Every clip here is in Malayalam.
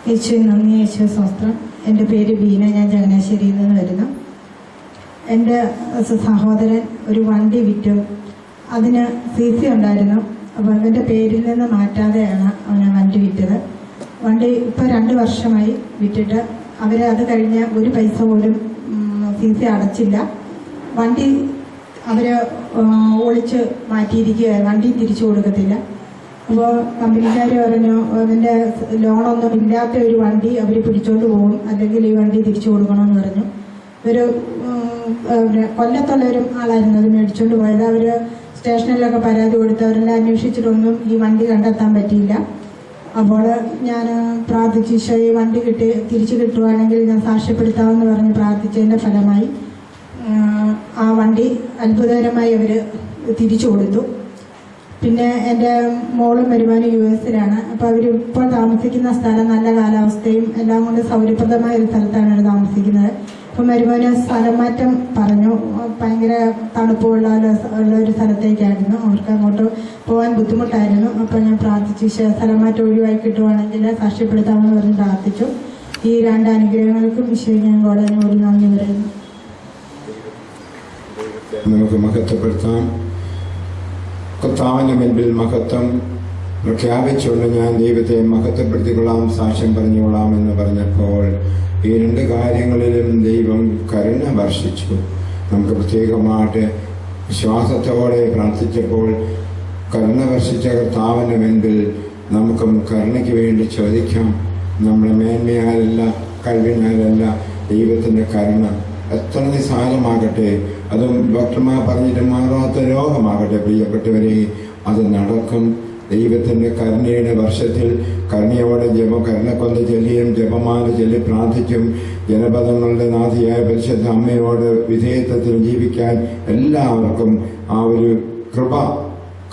യേശു നന്ദി, യേശു സ്വസ്ത്രം. എൻ്റെ പേര് ബീന, ഞാൻ ചങ്ങനാശ്ശേരിയിൽ നിന്ന് വരുന്നു. എൻ്റെ സഹോദരൻ ഒരു വണ്ടി വിറ്റു. അതിന് CC ഉണ്ടായിരുന്നു. അപ്പോൾ അവൻ്റെ പേരിൽ നിന്ന് മാറ്റാതെയാണ് അവന് വണ്ടി വിറ്റത്. വണ്ടി ഇപ്പോൾ 2 വർഷമായി വിറ്റിട്ട് അത് കഴിഞ്ഞ് ഒരു പൈസ പോലും CC അടച്ചില്ല. വണ്ടി അവർ ഒളിച്ച് മാറ്റിയിരിക്കുക, വണ്ടി തിരിച്ചു കൊടുക്കത്തില്ല. അപ്പോൾ കമ്പനിക്കാർ പറഞ്ഞു അതിൻ്റെ ലോണൊന്നും ഇല്ലാത്ത ഒരു വണ്ടി അവർ പിടിച്ചോണ്ട് പോകും, അല്ലെങ്കിൽ ഈ വണ്ടി തിരിച്ചു കൊടുക്കണമെന്ന് പറഞ്ഞു. ഒരു കൊല്ലത്തുള്ള ഒരു ആളായിരുന്നു അത് മേടിച്ചുകൊണ്ട് പോയത്. അവർ സ്റ്റേഷനിലൊക്കെ പരാതി കൊടുത്ത് അവരെല്ലാം അന്വേഷിച്ചിട്ടൊന്നും ഈ വണ്ടി കണ്ടെത്താൻ പറ്റിയില്ല. അപ്പോൾ ഞാൻ പ്രാർത്ഥിച്ചു, ഈശോ ഈ വണ്ടി തിരിച്ചു കിട്ടുവാണെങ്കിൽ ഞാൻ സാക്ഷ്യപ്പെടുത്താമെന്ന് പറഞ്ഞ് പ്രാർത്ഥിച്ചതിൻ്റെ ഫലമായി ആ വണ്ടി അത്ഭുതകരമായി അവർ തിരിച്ചു കൊടുത്തു. പിന്നെ എൻ്റെ മോളും വരുമാനം US-ലാണ്. അപ്പോൾ അവരിപ്പോൾ താമസിക്കുന്ന സ്ഥലം നല്ല കാലാവസ്ഥയും എല്ലാം കൊണ്ട് സൗകര്യപ്രദമായ ഒരു സ്ഥലത്താണ് അവർ താമസിക്കുന്നത്. അപ്പം വരുമാനം സ്ഥലം മാറ്റം പറഞ്ഞു. ഭയങ്കര തണുപ്പുള്ള ഒരു സ്ഥലത്തേക്കായിരുന്നു, അവർക്ക് അങ്ങോട്ട് പോകാൻ ബുദ്ധിമുട്ടായിരുന്നു. അപ്പോൾ ഞാൻ പ്രാർത്ഥിച്ചു, സ്ഥലം മാറ്റം ഒഴിവായി കിട്ടുവാണെങ്കിൽ സാക്ഷ്യപ്പെടുത്താമെന്ന് പറഞ്ഞ് പ്രാർത്ഥിച്ചു. ഈ 2 അനുഗ്രഹങ്ങൾക്കും ഞാൻ കോടതിയോട് നന്ദി പറയുന്നു. നമുക്ക് മഹത്വപ്പെടുത്താം. കർത്താവിന്റെ മുൻപിൽ മഹത്വം പ്രഖ്യാപിച്ചുകൊണ്ട് ഞാൻ ദൈവത്തെ മഹത്വപ്പെടുത്തിക്കൊള്ളാം, സാക്ഷ്യം പറഞ്ഞുകൊള്ളാം എന്ന് പറഞ്ഞപ്പോൾ ഈ 2 കാര്യങ്ങളിലും ദൈവം കരുണ വർഷിച്ചു. നമുക്ക് പ്രത്യേകമായിട്ട് വിശ്വാസത്തോടെ പ്രാർത്ഥിച്ചപ്പോൾ കരുണ വർഷിച്ച കർത്താവിന്റെ മുൻപിൽ നമുക്കും കരുണയ്ക്ക് വേണ്ടി ചോദിക്കാം. നമ്മുടെ മേന്മയാലല്ല, കഴിവിനാലല്ല, ദൈവത്തിന്റെ കരുണ എത്ര നിസ്സാരമാകട്ടെ, അതും ഡോക്ടർമാർ പറഞ്ഞിട്ട് മാറാത്ത രോഗമാകട്ടെ, പ്രിയപ്പെട്ടവരെ, അത് നടക്കും. ദൈവത്തിൻ്റെ കരുണയുടെ വർഷത്തിൽ കരുണയോടെ കരുണക്കൊന്ന് ചൊല്ലിയും ജപമാല ചൊല്ലി പ്രാർത്ഥിച്ചും ജനപദങ്ങളുടെ നാഥിയായ പരിശുദ്ധ അമ്മയോട് വിധേയത്വത്തിൽ ജീവിക്കാൻ എല്ലാവർക്കും ആ ഒരു കൃപ,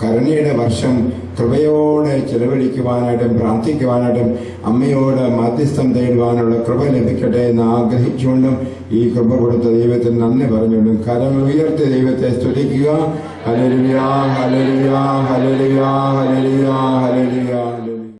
കരുണയുടെ വർഷം കൃപയോടെ ചെലവഴിക്കുവാനായിട്ടും പ്രാർത്ഥിക്കുവാനായിട്ടും അമ്മയോട് മധ്യസ്ഥം തേടുവാനുള്ള കൃപ ലഭിക്കട്ടെ എന്ന് ആഗ്രഹിച്ചുകൊണ്ടും ഈ കൃപ കൊടുത്ത ദൈവത്തിന് നന്ദി പറഞ്ഞുകൊണ്ടും കരങ്ങൾ ഉയർത്തി ദൈവത്തെ സ്തുതിക്കുക. ഹല്ലേലൂയ, ഹല്ലേലൂയ, ഹല്ലേലൂയ, ഹല്ലേലൂയ, ഹല്ലേലൂയ.